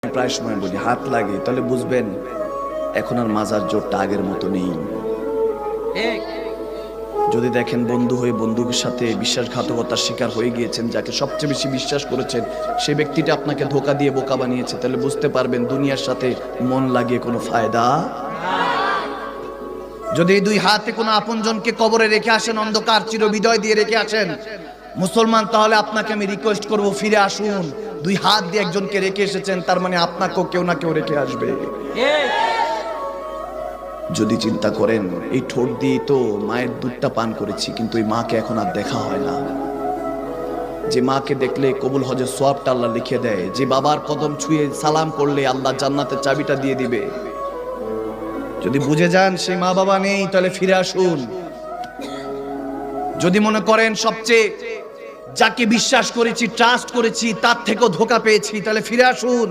প্রায় সময় বলি হাত লাগে, তাহলে বুঝবেন এখন আর মাজার জোরটা আগের মতো নেই। যদি দেখেন বন্ধু হয়ে বন্ধুর সাথে বিশ্বাসঘাতকতার শিকার হয়ে গিয়েছেন, যাকে সবচেয়ে বেশি বিশ্বাস করেছেন সেই ব্যক্তিটা আপনাকে ধোঁকা দিয়ে বোকা বানিয়েছে, তাহলে বুঝতে পারবেন দুনিয়ার সাথে মন লাগিয়ে কোনো ফায়দা। যদি দুই হাতে কোনো আপনজনকে কবরে রেখে আসেন, অন্ধকার চিরবিদয় দিয়ে রেখে আসেন মুসলমান, তাহলে আপনাকে আমি রিকোয়েস্ট করব ফিরে আসুন। দুই হাত দিয়ে একজনকে রেখে এসেছেন, তার মানে আপনাকেও কেউ না কেউ রেখে আসবে। যদি চিন্তা করেন এই ঠোঁট দিয়ে তো মায়ের দুধটা পান করেছি, কিন্তু এই মাকে এখন আর দেখা হয় না। যে মাকে দেখলে কবুল হজের সওয়াবটা আল্লাহ লিখে দেয়, যে বাবার কদম ছুঁয়ে সালাম করলে আল্লাহ জান্নাতের চাবিটা দিয়ে দিবে। যদি বুঝে যান সেই মা বাবা নেই, তাহলে ফিরে আসুন। যদি মনে করেন সবচেয়ে যাকে বিশ্বাস করেছি ট্রাস্ট করেছি তার থেকেও ধোঁকা পেয়েছি, তাহলে ফিরে আসুন।